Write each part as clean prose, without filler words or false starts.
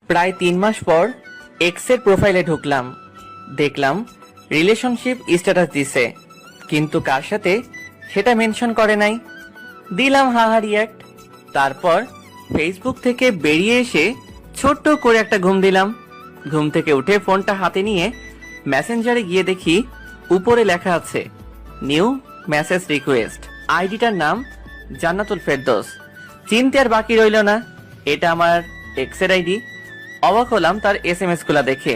প্রায় 3 মাস পর এক্সের প্রোফাইলে ঢুকলাম, দেখলাম রিলেশনশিপ স্ট্যাটাস দিছে, কিন্তু কার সাথে সেটা মেনশন করে নাই। দিলাম হাহা রিয়াক্ট। তারপর ফেসবুক থেকে বেরিয়ে এসে ছোট্ট করে একটা ঘুম দিলাম। ঘুম থেকে উঠে ফোনটা হাতে নিয়ে মেসেঞ্জারে গিয়ে দেখি উপরে লেখা আছে নিউ মেসেজ রিকোয়েস্ট। আইডিটার নাম জান্নাতুল ফেরদৌস। চিনতে আর বাকি রইল না, এটা আমার এক্সের আইডি। অবাক হলাম তার এসএমএস গুলা দেখে।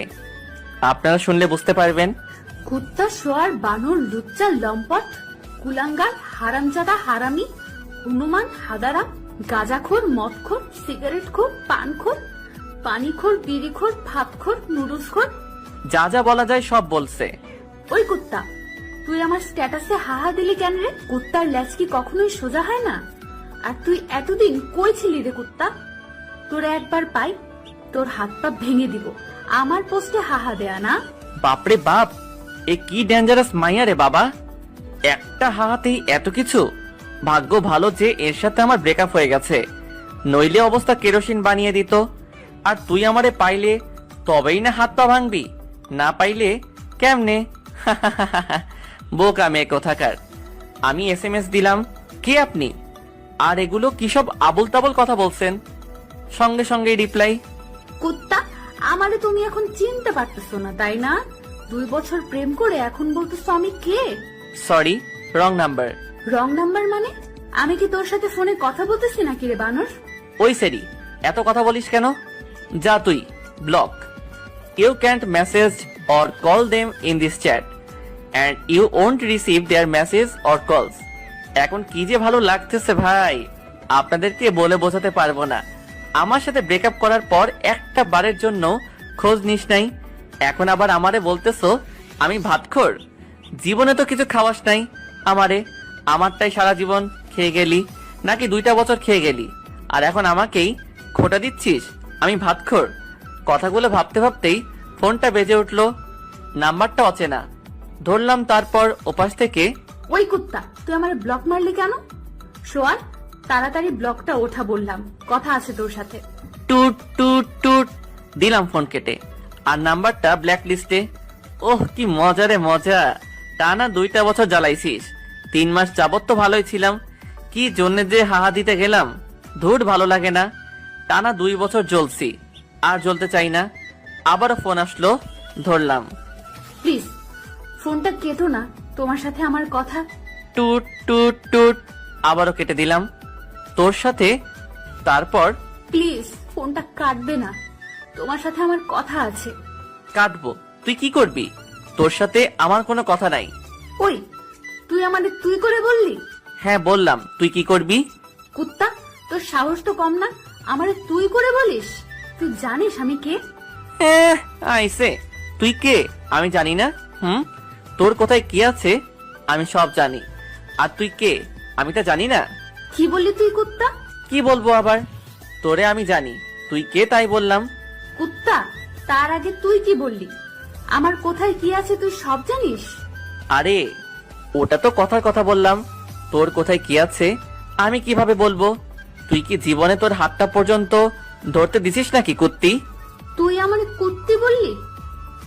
আপনারা শুনলে বুঝতে পারবেন। কুত্তা, শোয়ার, বানর, লুচ্চা, লম্পট, কুলাঙ্গার, হারামজাদা, হারামি, হনুমান, হাদারাম, গাঁজাখোর, মদখোর, সিগারেটখোর, পানখোর, পানিখোর, বিড়িখোর, ভাতখোর, নুডলসখোর। যা যা বলা যায় সব বলছে। ওই কুত্তা, তুই আমার স্ট্যাটাসে হাহা দিলি কেন রে? কুত্তার ল্যাজ কি কখনোই সোজা হয় না? আর তুই এতদিন কই ছিলি রে কুত্তা? তোরা একবার পাই, তোর হাত পা ভেঙে দিব। আমার পোস্টে হাহা দেয়া না? বাপরে বাপ, এ কি ডেঞ্জারাস মাইয়া রে বাবা। একটা হাতেই এত কিছু। ভাগ্য ভালো যে এর সাথে আমার ব্রেকআপ হয়ে গেছে, নইলে অবস্থা কেরোসিন বানিয়ে দিত। আর তুই আমারে পাইলে তবেই না হাত পা ভাঙবি, না পাইলে কেমনে? বোকা মেয়ে কোথাকার। আমি এসএমএস দিলাম, কে আপনি? আর এগুলো কি সব আবল তাবল কথা বলছেন? সঙ্গে সঙ্গে রিপ্লাই, কুত্তা, আমারে তুমি এখন চিনতে পারতেছো না তাই না? 2 বছর প্রেম করে এখন বলতেছো আমি কে? Sorry, wrong number. Wrong number মানে? আমি কি তোর সাথে ফোনে কথা বলতেছি নাকি রে বানর? ওই সেরি, এত কথা বলিস কেন? যা তুই, block. You can't message or call them in this chat and you won't receive their message or calls. এখন কি যে ভালো লাগতেছে ভাই, আপনাদেরকে বলে বোঝাতে পারবো না। আমার সাথে ব্রেকআপ করার পর একটা বারের জন্য খোঁজ নিস নাই, এখন আবার আমারে বলতেছো আমি ভাতখোর। জীবনে তো কিছু খাওয়াস নাই আমারে। আমারটাই সারা জীবন খেয়ে গেলি, নাকি 2টা বছর খেয়ে গেলি, আর এখন আমাকেই খোটা দিচ্ছিস আমি ভাতখোর? কথাগুলো ভাবতে ভাবতেই ফোনটা বেজে উঠলো। নাম্বারটা অচেনা। ধরলাম, তারপর ওপাশ থেকে, ওই কুত্তা, তুই আমার ব্লক মারলি কেন? সোয়ার, তাড়াতাড়ি ব্লকটা ওঠা বললাম, কথা আছে তোর সাথে। টুট টুট টুট দিলাম ফোন কেটে, আর নাম্বারটা ব্ল্যাক লিস্টে। ওহ কি মজা রে মজা। টানা 2টা বছর জ্বালাইছিস, 3 মাস যাবত তো ভালোই ছিলাম, কি জন্য যে হাহা দিতে গেলাম। ধুর, ভালো লাগে না। টানা 2 বছর জ্বলছি, আর জ্বলতে চাই না। আবারও ফোন আসলো, ধরলাম। প্লিজ ফোনটা কেটো না, তোমার সাথে আমার কথা। টুট টুট টুট আবারও কেটে দিলাম, তোর সাথে। তারপর, প্লিজ ফোনটা কাটবে না, তোমার সাথে আমার কথা আছে। কাটবো? তুই কি করবি? তোর সাথে আমার কোনো কথা নাই। ওই, তুই আমাদের তুই করে বললি? হ্যাঁ বললাম, তুই কি করবি? কুত্তা, তোর সাহস তো কম না, আমারে তুই করে বলিস? তুই জানিস আমি কে? আইসে, তুই কে আমি জানি না? তোর কোথায় কি আছে আমি সব জানি, আর তুই কে আমি তা জানি না। কি বললি তুই কুত্তা? কি বলবো আবার? তোরে আমি জানি, তুই কে তাই বললাম। কুত্তা, তার আগে তুই কি বললি? আমার কোথায় কি আছে তুই সব জানিস? আরে ওটা তো কথার কথা বললাম, তোর কোথায় কি আছে আমি কিভাবে বলবো? তুই কি জীবনে তোর হাতটা পর্যন্ত ধরতে দিছিস নাকি কুত্তি? তুই আমারে কুত্তি বললি?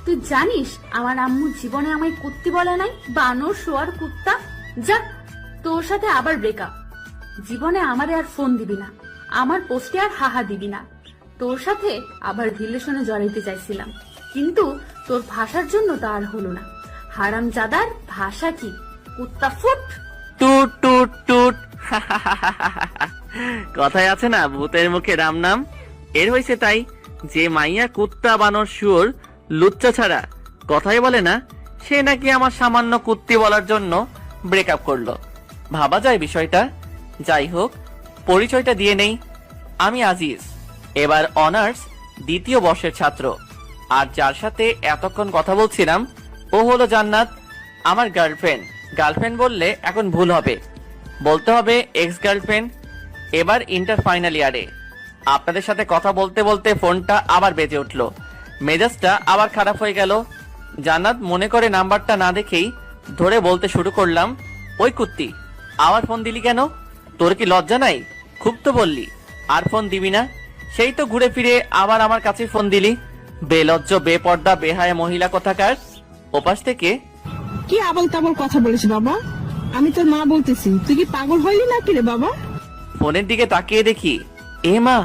তুই জানিস আমার আম্মু জীবনে আমায় কুত্তি বলে নাই? বানর, শোয়ার, কুত্তা। যা, তোর সাথে আবার ব্রেকআপ। জীবনে আমারে আর ফোন দিবি না, আমার পোস্টে আর হাহা দিবি না। তোর সাথে আবার রিলেশনে জড়াইতে চাইছিলাম, কিন্তু তোর ভাষার জন্য তা আর হলো না। হারামজাদার ভাষা কি? কুত্তা ফুট। টুট টুট টুট কথায় আছে না, ভূতের মুখে রাম নাম। এর হয়েছে তাই, যে মাইয়া কুত্তা, বানর, শুয়োর, লুচ্চা ছাড়া কথাই বলে না, সে নাকি আমার সামান্য কুত্তি বলার জন্য ব্রেকআপ করলো। ভাবা যায় বিষয়টা। যাই হোক, পরিচয়টা দিয়ে নেই। আমি আজিজ, এবার অনার্স 2য় বর্ষের ছাত্র। আর যার সাথে এতক্ষণ কথা বলছিলাম ও হলো জান্নাত, আমার গার্লফ্রেন্ড। গার্লফ্রেন্ড বললে এখন ভুল হবে, বলতে হবে এক্স গার্লফ্রেন্ড। এবার ইন্টার ফাইনাল ইয়ারে। আপনাদের সাথে কথা বলতে বলতে ফোনটা আবার বেজে উঠলো, মেজাজটা আবার খারাপ হয়ে গেল। জান্নাত মনে করে নাম্বারটা না দেখেই ধরে বলতে শুরু করলাম, ওই কুত্তি, আবার ফোন দিলি কেন? তোর কি লজ্জা নাই? খুব তো বললি আর ফোন দিবি না, সেই তো ঘুরে ফিরে আবার আমার কাছে ফোন দিলি। বেলজ্জ বেপর্দা বেহায়া মহিলা কোথাকার। ওপাশ থেকে, কি আবল তাবল কথা বলিস বাবা? আমি তোর মা বলতেছি, তুই কি পাগল হইলি নাকি রে বাবা? ফোনের দিকে তাকিয়ে দেখি, এ মা,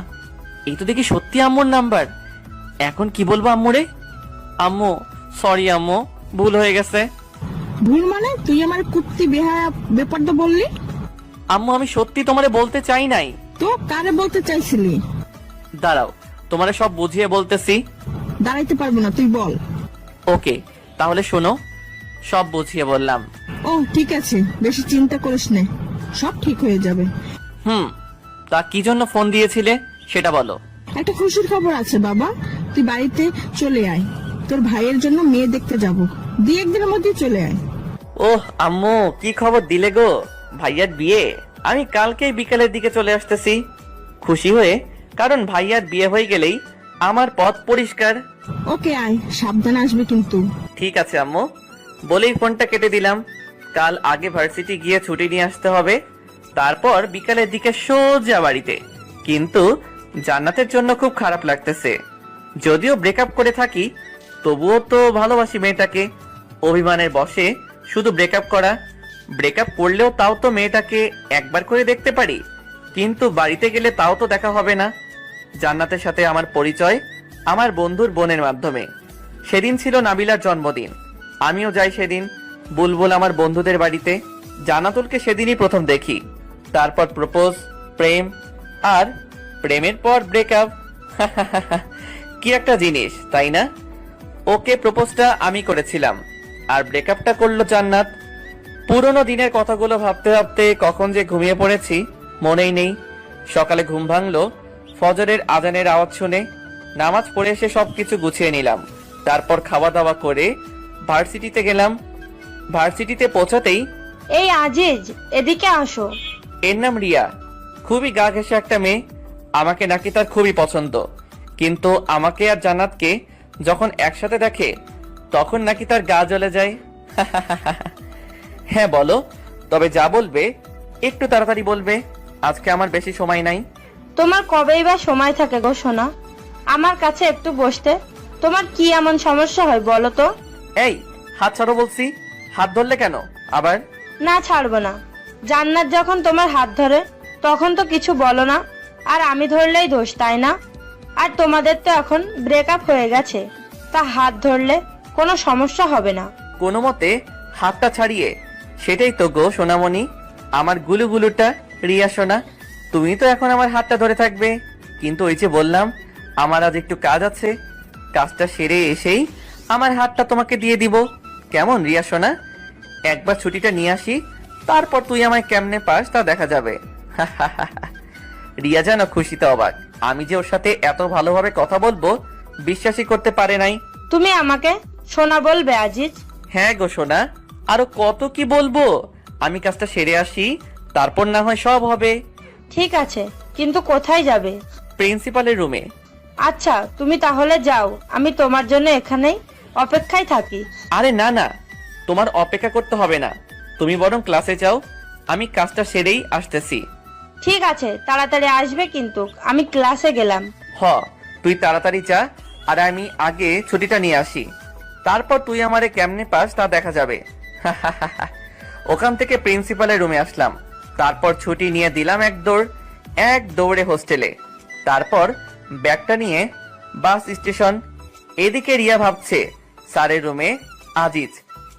এই তো দেখি সত্যি আম্মুর নাম্বার। এখন কি বলবো আম্মুরে? আম্মু সরি আম্মু, ভুল হয়ে গেছে। ভুল মানে? তুই আমার কুত্তি বেহায়া বেপর্দা বললি? আম্মু আমি সত্যি তোমারে বলতে চাই নাই। তো কারে বলতে চাইছিলি? দাঁড়াও, তোমারে সব বুঝিয়ে বলতেছি। দাঁড়াইতে পারবো না, তুই বল। ওকে তাহলে শোনো, সব বুঝিয়ে বললাম। ও ঠিক আছে, বেশি চিন্তা করিস নে, সব ঠিক হয়ে যাবে। তা কি জন্য ফোন দিয়েছিলে সেটা বলো। একটা খুশির খবর আছে বাবা, তুই বাড়িতে চলে আয়। তোর ভাইয়ের জন্য মেয়ে দেখতে যাব, 2-1 দিনের মধ্যে চলে আয়। ওহ আম্মু, কি খবর দিলে গো? ভাইয়ার বিয়ে? আমি কালকেই বিকালের দিকে চলে আসতেছি খুশি হয়ে, কারণ ভাইয়ার বিয়ে হয়ে গেলেই আমার পথ পরিষ্কার। ওকে আয়, সাবধানে আসবে কিন্তু। ঠিক আছে আম্মু, বলেই ফোনটা কেটে দিলাম। কাল আগে ভার্সিটি গিয়ে ছুটি নিয়ে আসতে হবে, তারপর বিকালের দিকে সোজা বাড়িতে। কিন্তু জান্নাতের জন্য খুব খারাপ লাগতেছে। যদিও ব্রেকআপ করে থাকি, তবুও তো ভালোবাসি মেয়েটাকে। অভিমানের বশে শুধু ব্রেকআপ করা। ব্রেকআপ করলেও তাও তো মেয়েটাকে একবার করে দেখতে পারি, কিন্তু বাড়িতে গেলে তাও তো দেখা হবে না। জান্নাতের সাথে আমার পরিচয় আমার বন্ধুর বোনের মাধ্যমে। সেদিন ছিল নাবিলার জন্মদিন, আমিও যাই সেদিন। বুলবুল আমার বন্ধুদের বাড়িতে। জান্নাতুলকে সেদিনই প্রথম দেখি, তারপর প্রপোজ, প্রেম, আর প্রেমের পর ব্রেকআপ। কি একটা জিনিস, তাই না? ওকে প্রপোজটা আমি করেছিলাম, আর ব্রেকআপটা করলো জান্নাত। পুরোনো দিনের কথাগুলো ভাবতে ভাবতে কখন যে ঘুমিয়ে পড়েছি মনেই নেই। সকালে ঘুম ভাঙলো ফজরের আজানের আওয়াজ শুনে। নামাজ পড়ে এসে সবকিছু গুছিয়ে নিলাম, তারপর খাওয়া দাওয়া করে ভার্সিটিতে গেলাম। ভার্সিটিতে পৌঁছাতেই, এই আজিজ, এদিকে আসো। এর নাম রিয়া, খুবই গা ঘেঁষে একটা মেয়ে। আমাকে নাকি তার খুবই পছন্দ, কিন্তু আমাকে আর জান্নাতকে যখন একসাথে দেখে তখন নাকি তার গা জ্বলে যায়। হ্যাঁ বলো, তবে যা বলবে একটু তাড়াতাড়ি বলবে, আজকে আমার বেশি সময় নাই। তোমার কবেই বা সময় থাকে গো সোনা আমার কাছে একটু বসতে? তোমার কি এমন সমস্যা হয় বলো তো? এই হাত ছাড়ো বলছি। হাত ধরলে কেন আবার? না ছাড়বো না। জান্নাত যখন তোমার হাত ধরে তখন তো কিছু বলো না, আর আমি ধরলেই দোষ, তাই না? আর তোমাদের তো এখন ব্রেকআপ হয়ে গেছে, তা হাত ধরলে কোনো সমস্যা হবে না। কোনো মতে হাতটা ছাড়িয়ে, সেটাই তো গো সোনামণি, আমার গুলুগুলুটা। রিয়া সোনা, তুমি তো এখন আমার হাতটা ধরে থাকবে, কিন্তু ওই যে বললাম আমার আজ একটু কাজ আছে, কাজটা সেরে এসেই আমার হাতটা তোমাকে দিয়ে দিব। কেমন রিয়া সোনা? একবার ছুটিটা নিয়ে আসি, তারপর তুই আমায় কেমনে পাস তা দেখা যাবে। রিয়া যেন খুশিতে অবাক। আমি যে ওর সাথে এত ভালোভাবে কথা বলবো বিশ্বাসই করতে পারে নাই। তুমি আমাকে সোনা বলবে আজিজ? হ্যাঁ গো সোনা, আরো কত কি বলবো। আমি কাজটা সেরে আসি, তারপর না হয় সব হবে। ঠিক আছে, কিন্তু কোথায় যাবে? প্রিন্সিপালের রুমে। আচ্ছা তুমি তাহলে যাও, আমি তোমার জন্য এখানেই অপেক্ষায় থাকি। আরে না না, তোমার অপেক্ষা করতে হবে না, তুমি বরং ক্লাসে যাও, আমি কাজটা সেরেই আসতেছি। ঠিক আছে, তাড়াতাড়ি আসবে কিন্তু, আমি ক্লাসে গেলাম। হ, তুই তাড়াতাড়ি যা, আর আমি আগে ছুটিটা নিয়ে আসি, তারপর তুই আমারে কেমনে পাস তা দেখা যাবে। ওখান থেকে প্রিন্সিপালের রুমে আসলাম, তারপর ছুটি নিয়ে দিলাম এক দৌড়ে হোস্টেলে। তারপর ব্যাগটা নিয়ে বাস স্টেশন। এদিকে রিয়া ভাবছে স্যারের রুমে আজিজ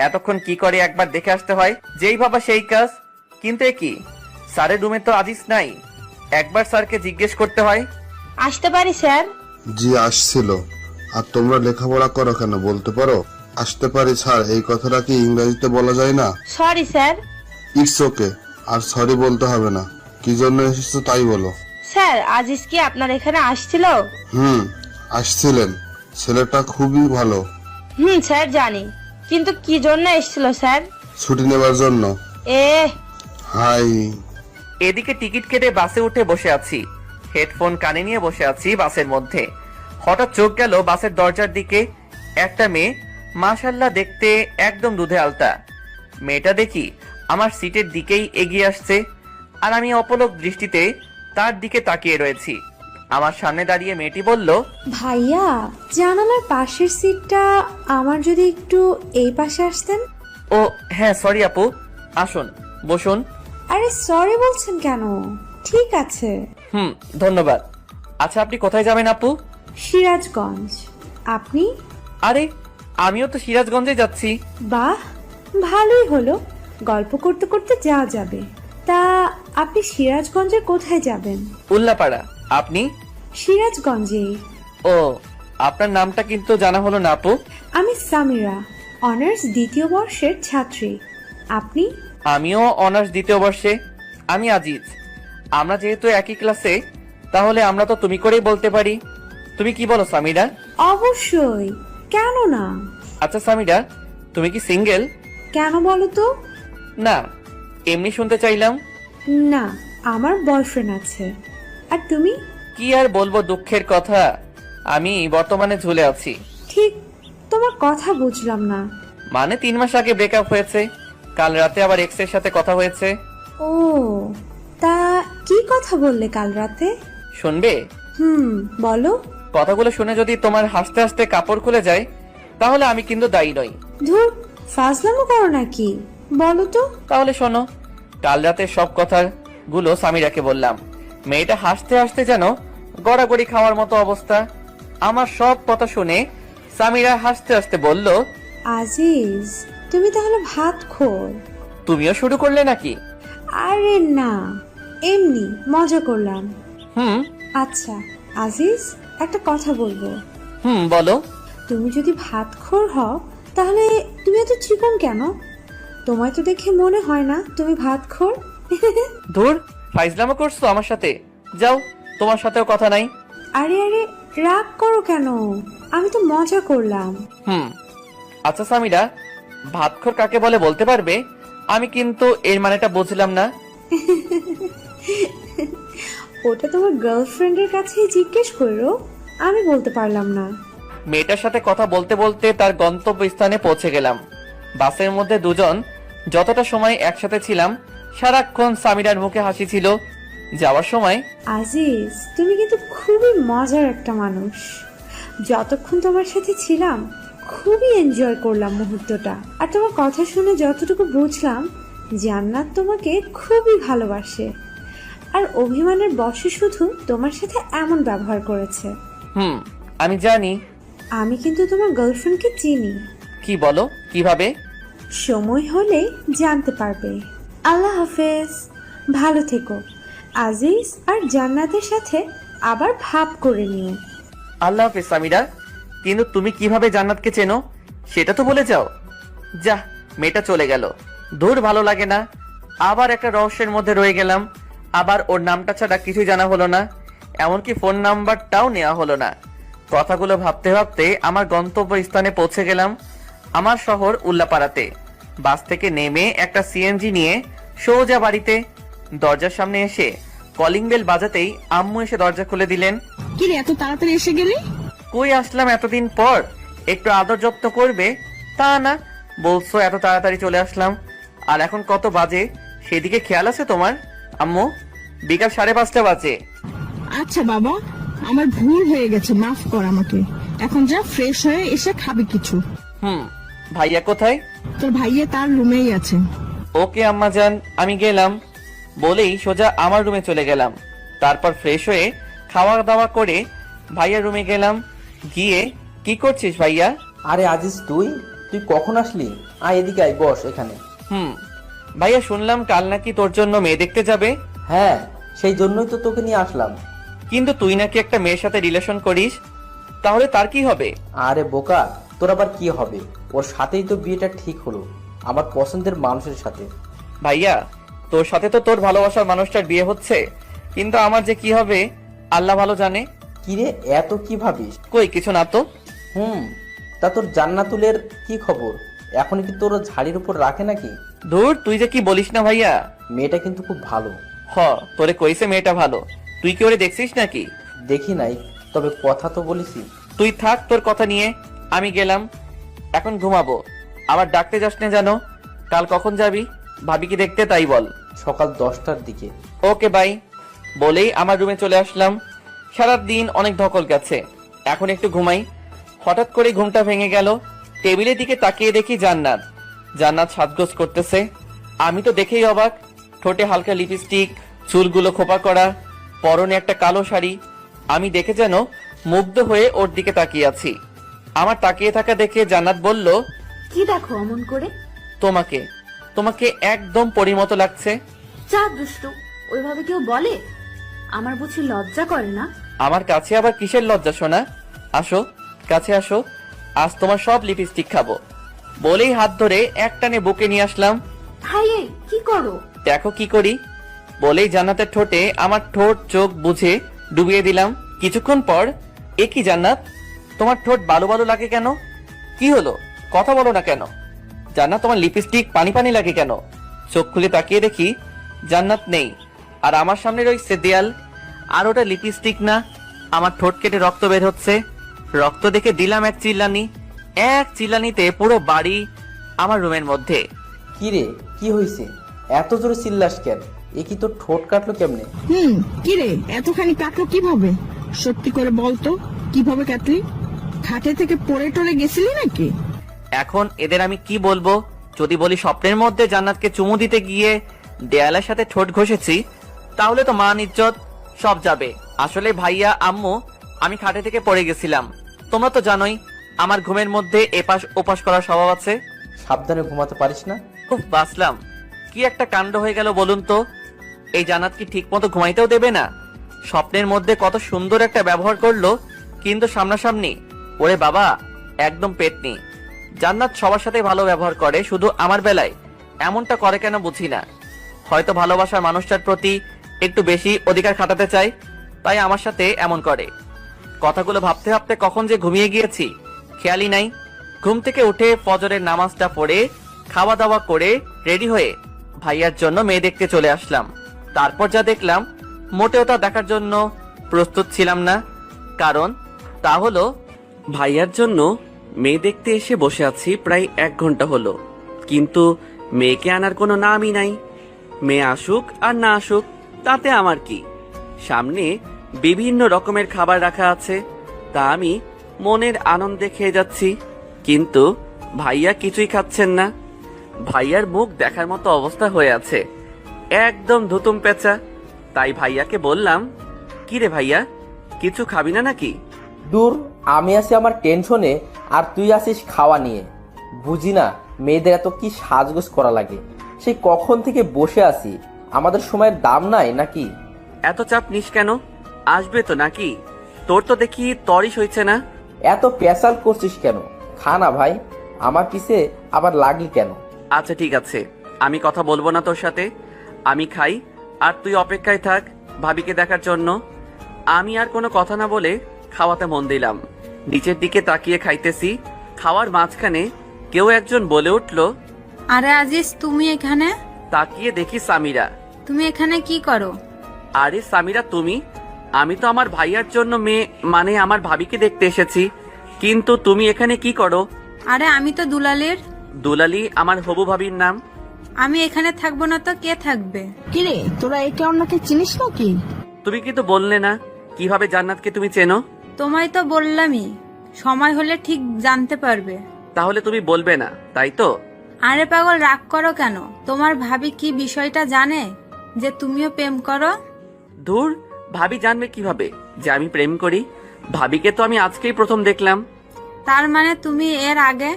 এতক্ষণ কি করে একবার দেখে আসতে হয়, যেই ভাবা সেই কাজ। কিন্তু এ কি, স্যারের রুমে তো আজিজ নাই, একবার স্যারকে জিজ্ঞেস করতে হয়। আসতে পারি স্যার? জি আসছিল। আর তোমরা লেখাপড়া করো কেন বলতে পারো? আসতে পারি স্যার, এই কথাটা কি ইংরেজিতে বলা যায় না? Sorry sir. ইটস ওকে, আর সরি বলতে হবে না। কি জন্য এসেছো তাই বলো। স্যার আজিজ কি আপনার এখানে আসছিল? আসছিলেন, ছেলেটা খুবই ভালো। স্যার জানি, কিন্তু কি জন্য এসেছিল স্যার? ছুটি নেবার জন্য। এ হাই। এদিকে টিকিট কেটে বাসে উঠে বসে আছি, হেডফোন কানে নিয়ে বসে আছি বাসের মধ্যে। হঠাৎ চোখ গেল বাসের দরজার দিকে। একটা মেয়ে, মাশাআল্লাহ দেখতে একদম দুধে আলতা। মেয়েটা দেখি আমার সিটের দিকেই এগিয়ে আসছে, আর আমি অপলক দৃষ্টিতে তার দিকে তাকিয়ে রয়েছি। আমার সামনে দাঁড়িয়ে মেয়েটি বলল, ভাইয়া, জানালার পাশের সিটটা আমার, যদি একটু এই পাশে আসতেন। ও হ্যাঁ সরি আপু, আসুন বসুন। আরে সরি বলছেন কেন? ঠিক আছে। ধন্যবাদ। আচ্ছা আপনি কোথায় যাবেন আপু? সিরাজগঞ্জ। আপনি? আরে আমিও তো সিরাজগঞ্জে যাচ্ছি। বাহ, ভালোই হলো, গল্প করতে করতে যাওয়া যাবে। তা আপনি সিরাজগঞ্জের কোথায় যাবেন? উল্লাপাড়া। আপনি? সিরাজগঞ্জে। ও আপনার নামটা কিন্তু জানা হলো না আপু। আমি সামিরা, অনার্স দ্বিতীয় বর্ষের ছাত্রী। আপনি? আমিও অনার্স দ্বিতীয় বর্ষে। আমি আজিজ। আমরা যেহেতু একই ক্লাসে, তাহলে আমরা তো তুমি করেই বলতে পারি। তুমি কি বলো সামিরা? অবশ্যই, কেন না। আচ্ছা সামিরা, তুমি কি সিঙ্গেল? কেন বলো তো? না, এমনি শুনতে চাইলাম। না, আমার বয়ফ্রেন্ড আছে। আর তুমি? কি আর বলবো, দুঃখের কথা, আমি বর্তমানে ঝুলে আছি। ঠিক, তোমার কথা বুঝলাম না। মানে 3 মাস আগে ব্রেকআপ হয়েছে, কাল রাতে আবার এক্স এর সাথে কথা হয়েছে। ও, তা কি কথা বললে কাল রাতে? শুনবে? বলো। কথাগুলো শুনে যদি তোমার হাসতে হাসতে কাপড় খুলে যায়, তাহলে আমি কিন্তু দায়ী নই। ধুর, ফাজলামো করো নাকি? বলো তো। তাহলে শোনো, কাল রাতে সব কথাগুলো সামিরাকে বললাম। মেয়েটা হাসতে হাসতে যেন গড়াগড়ি খাওয়ার মতো অবস্থা। আমার সব কথা শুনে সামিরা হাসতে হাসতে বলল, আজিজ, তুমি তাহলে ভাত খোর? তুমিও শুরু করলে নাকি? আরে না, এমনি মজা করলাম। হুম আচ্ছা আজিজ, একটা কথা বলবো। বলো। তুমি যদি ভাত খোর হও, তাহলে তুমি এত চিকন কেন? তোমায় তো দেখে মনে হয় না তুমি ভাত খোর। ধুর, ফাইজলামো করছো আমার সাথে? যাও, তোমার সাথেও কথা নাই। আরে আরে, রাগ করো কেন? আমি তো মজা করলাম। আচ্ছা সামিরা, ভাতখোর কাকে বলে বলতে পারবে? আমি কিন্তু এর মানেটা বুঝলাম না। ওটা তোমার গার্লফ্রেন্ডের কাছে জিজ্ঞেস করো, আমি বলতে পারলাম না। মেয়েটার সাথে কথা বলতে বলতে তার গন্তব্যস্থানে পৌঁছে গেলাম। বাসের মধ্যে দুজন যতটা সময় একসাথে ছিলাম, সারাক্ষণ সামিরার মুখে হাসি ছিল। যাওয়ার সময়, আজিজ, তুমি কিন্তু খুবই মজার একটা মানুষ। যতক্ষণ তোমার সাথে ছিলাম খুবই এনজয় করলাম মুহূর্তটা। আর তোমার কথা শুনে যতটুকু বুঝলাম, জান্নাত তোমাকে খুবই ভালোবাসে। আর অভিমানের বশে শুধু তোমার সাথে এমন ব্যবহার করেছে। আমি জানি। আমি কিন্তু তোমার গার্লফ্রেন্ডকে চিনি। কি বলো? কিভাবে? সময় হলে জানতে পারবে। আল্লাহ হাফেজ, ভালো থেকো। আজিজ আর জান্নাতের সাথে আবার ভাব করে নিও। আল্লাহ হাফেজ সামিরা। কিন্তু তুমি কিভাবে জান্নাতকে চেনো সেটা তো বলে যাও। যা, মেয়েটা চলে গেল। দূর, ভালো লাগে না। আবার একটা রহস্যের মধ্যে রয়ে গেলাম। আবার ওর নামটা ছাড়া কিছুই জানা হলো না, এমনকি ফোন নাম্বারটাও নেওয়া হলো না। কথাগুলো ভাবতে ভাবতে আমার গন্তব্যস্থানে পৌঁছে গেলাম, আমার শহর উল্লাপাড়াতে। বাস থেকে নেমে একটা সিএনজি নিয়ে সোজা বাড়িতে। দরজার সামনে এসে কলিং বেল বাজাতেই আম্মু এসে দরজা খুলে দিলেন। কি রে, এত তাড়াতাড়ি এসে গেলি? কই আসলাম এতদিন পর, একটু আদর যত্ন করবে তা না, বলছো এত তাড়াতাড়ি চলে আসলাম। আর এখন কত বাজে সেদিকে খেয়াল আছে তোমার আম্মু? বিকাল 5:30 বাজে। আচ্ছা বাবা, আমার ভুল হয়ে গেছে, মাফ কর আমাকে। এখন যা, ফ্রেশ হয়ে এসে খাবি কিছু। ভাইয়া কোথায়? তোর ভাইয়া তার রুমেই আছে। ওকে আম্মা জান, আমি গেলাম। বলেই সোজা আমার রুমে চলে গেলাম। তারপর ফ্রেশ হয়ে খাওয়া দাওয়া করে ভাইয়ার রুমে গেলাম। গিয়ে, কি করছিস ভাইয়া? আরে আজিজ, তুই কখন আসলি? আয় এদিকে, আয়, বস এখানে। ভাইয়া শুনলাম কাল নাকি তোর জন্য মেয়ে দেখতে যাবে। হ্যাঁ, সেই জন্যই তো তোকে নিয়ে আসলাম। কিন্তু তুই নাকি একটা মেয়ের সাথে রিলেশন করিস, তাহলে তার কি হবে? আরে বোকা, তোর আবার কি হবে? ওর সাথেই তো বিয়েটা ঠিক হলো, আমার পছন্দের মানুষের সাথে। ভাইয়া, তোর সাথে তো তোর ভালোবাসার মানুষটার বিয়ে হচ্ছে, কিন্তু আমার যে কি হবে আল্লাহ ভালো জানে। কিরে, এত কি ভাবিস? কই কিছু না তো। তা তোর জান্নাতুলের কি খবর? এখন কি তোর ঝাড়ির উপর রাখে নাকি? ধুর, তুই যে কি বলিস না ভাইয়া। মেয়েটা কিন্তু খুব ভালো। তোরে কইছে মেয়েটা ভালো, তুই কি ওরে দেখছিস নাকি? দেখি নাই, তবে কথা তো বলিসি। তুই থাক তোর কথা নিয়ে, আমি গেলাম। এখন ঘুমাবো, আবার ডাকতে যাস না জানো। কাল কখন যাবি? ভাবি কি দেখতে, তাই বল। সকাল 10টার দিকে। Okay bye. বলেই আমার রুমে চলে আসলাম। সারাদিন অনেক ধকল গেছে, এখন একটু ঘুমাই। হঠাৎ করে ঘুমটা ভেঙে গেল। টেবিলের দিকে তাকিয়ে দেখি জান্নাত। জান্নাত সাজগোজ করতেছে। আমি তো দেখেই অবাক। ঠোঁটে হালকা লিপস্টিক, চুলগুলো খোপা করা, পরনে একটা কালো শাড়ি। আমি দেখে যেন মুগ্ধ হয়ে ওর দিকে তাকিয়ে আছি। আমার তাকিয়ে থাকা দেখে জান্নাত বলল, কি দেখো অমন করে? তোমাকে তোমাকে একদম পরিমতো লাগছে। যা দুষ্টু, ওইভাবে কেউ বলে? আমার বুঝি লজ্জা করে না? আমার কাছে আবার কিসের লজ্জা শোনা? আসো, কাছে আসো, আজ তোমার সব লিপস্টিক খাবো। বলেই হাত ধরে একটানে বুকে নিয়ে আসলাম। ভাই এই কি করো? দেখো কি করি। বলেই জান্নাতের ঠোঁটে আমার ঠোঁট চোখ বুঝে ডুবিয়ে দিলাম। কিছুক্ষণ পর, এ কি জান্নাত, তোমার ঠোঁট বালু বালু লাগে কেন? কি হলো, কথা বলো না কেন? জান্নাত, তোমার লিপস্টিক পানি পানি লাগে কেন? চোখ খুলে তাকিয়ে দেখি জান্নাত নেই, আর আমার সামনে রয়েছে দেয়াল। আর ওটা লিপস্টিক না, আমার ঠোঁট কেটে রক্ত বের হচ্ছে। রক্ত দেখে দিলাম এক চিল্লানি। এক চিল্লানিতে পুরো বাড়ি আমার রুমের মধ্যে। কি রে, কি হয়েছে? এত জোরে চিল্লাস কেন? এ কি তোর ঠোঁট কাটলো কেমনে? কি রে, এতখানি কাটলো কিভাবে? সত্যি করে বলতো, কিভাবে কাটলি? খাটে থেকে পড়ে টরে গেছিলি নাকি? এখন এদের আমি কি বলবো? যদি বলি স্বপ্নের মধ্যে জান্নাতকে চুমু দিতে গিয়ে দেয়ালের সাথে ঠোঁট ঘষেছি, তাহলে তো মান ইজ্জত সব যাবে। আসলে ভাইয়া, আম্মু, আমি খাটে থেকে পড়ে গেছিলাম। তোমরা তো জানোই আমার ঘুমের মধ্যে এপাশ ওপাশ করার স্বভাব আছে। সাবধানে ঘুমাতে পারিস না? খুব বাসলাম। কি একটা কাণ্ড হয়ে গেল বলুন তো। এই জান্নাত কি ঠিক মতো ঘুমাইতেও দেবে না? স্বপ্নের মধ্যে কত সুন্দর একটা ব্যবহার করলো, কিন্তু সামনাসামনি ওরে বাবা, একদম পেটনি। জান্নাত সবার সাথে ভালো ব্যবহার করে, শুধু আমার বেলায় এমনটা করে কেন বুঝি না। হয়তো ভালোবাসার মানুষটার প্রতি একটু বেশি অধিকার খাটাতে চায়, তাই আমার সাথে এমন করে। কথাগুলো ভাবতে ভাবতে কখন যে ঘুমিয়ে গিয়েছি খেয়ালই নাই। ঘুম থেকে উঠে ফজরের নামাজটা পড়ে খাওয়া দাওয়া করে রেডি হয়ে ভাইয়ার জন্য মেয়ে দেখতে চলে আসলাম। তারপর যা দেখলাম, মোটেও তা দেখার জন্য প্রস্তুত ছিলাম না। কারণ তা হলো, ভাইয়ার জন্য মেয়ে দেখতে এসে বসে আছি প্রায় 1 ঘন্টা হলো, কিন্তু মেয়েকে আনার কোনো নামই নাই। মেয়ে আসুক আর না আসুক তাতে আমার কি। সামনে বিভিন্ন রকমের খাবার রাখা আছে, তা আমি মনের আনন্দে খেয়ে যাচ্ছি, কিন্তু ভাইয়া কিছুই খাচ্ছেন না। ভাইয়ার মুখ দেখার মতো অবস্থা হয়ে আছে, একদম ধুতুম পেঁচা। তাই ভাইয়াকে বললাম, কি রে ভাইয়া, কিছু খাবি না নাকি? দূর, আমি আছি আমার টেনশনে, আর তুই আসিস খাওয়া নিয়ে। বুঝি না মেয়েদের এত কি সাজগোজ করা লাগে। সেই কখন থেকে বসে আছি, আমাদের সময়ের দাম নাই নাকি? এত চাপ নিস কেন, আসবে তো নাকি? তোর তো দেখি তরিস হয়েছে না। এত পেশাল করছিস কেন? খা না ভাই, আমার পিছে আবার লাগলি কেন? আচ্ছা ঠিক আছে, আমি কথা বলবো না তোর সাথে। আমি খাই আর তুই অপেক্ষায় থাক ভাবিকে দেখার জন্য। আমি আর কোনো কথা না বলে খাওয়াতে মন দিলাম। নিচের দিকে তাকিয়ে খাইতেছি। খাওয়ার মাঝখানে কেউ একজন বলে উঠল, আরে আজিজ, তুমি এখানে? তাকিয়ে দেখি সামিরা। তুমি এখানে কি করো? আরে সামিরা, তুমি? আমি তো আমার ভাইয়ার জন্য মেয়ে, মানে আমার ভাবিকে দেখতে এসেছি, কিন্তু তুমি এখানে কি করো? আরে আমি তো দুলালের। দুলালি আমার হবু ভাবির নাম। আমি এখানে থাকবো না তো কে থাকবে? কিরে, তোরা একে অন্যকে চিনিস নাকি? তুমি কিন্তু বললে না কিভাবে জান্নাতকে তুমি চেনো। তোমায় তো বললামই, সময় হলে ঠিক জানতে পারবে। তাহলে তুমি বলবে না, তাই তো? আরে পাগল, রাগ করো কেন? তোমার ভাবি কি বিষয়টা জানে যে তুমিও প্রেম করো? ধুর, ভাবি জানবে কিভাবে যে আমি প্রেম করি? ভাবিকে তো আমি আজকেই প্রথম দেখলাম। তার মানে তুমি এর আগে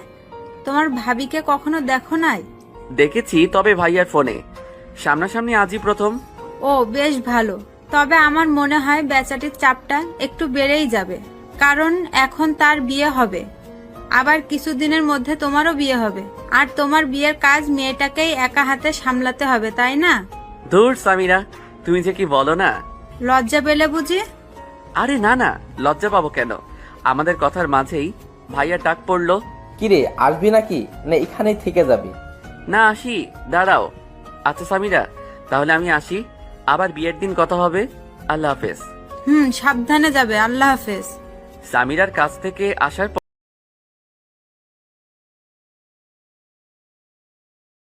তোমার ভাবিকে কখনো দেখো নাই? দেখেছি, তবে ভাইয়ার ফোনে, সামনাসামনি আজই প্রথম। ও বেশ ভালো। তবে আমার মনে হয় বেচাটির চাপটা একটু বেড়েই যাবে, কারণ এখন তার বিয়ে হবে, আবার কিছুদিনের মধ্যে তোমারও বিয়ে হবে, আর তোমার বিয়ের কাজ মেয়েটাকেই একা হাতে সামলাতে হবে, তাই না? ধুর সামিরা, তুমি যে কি বলো না। লজ্জা পেলে বুঝি? আরে না না, লজ্জা পাবো কেন? আমাদের কথার মাঝেই ভাইয়ার ডাক পড়লো। কিরে, আসবি নাকি না এখানেই থেকে যাবি? না, আসি, দাঁড়াও। আচ্ছা সামিরা, তাহলে আমি আসি, আবার বিয়ের দিন কথা হবে। আল্লাহ হাফেজ। সাবধানে যাবে। আল্লাহ হাফেজ। সামিরার কাছ থেকে আসার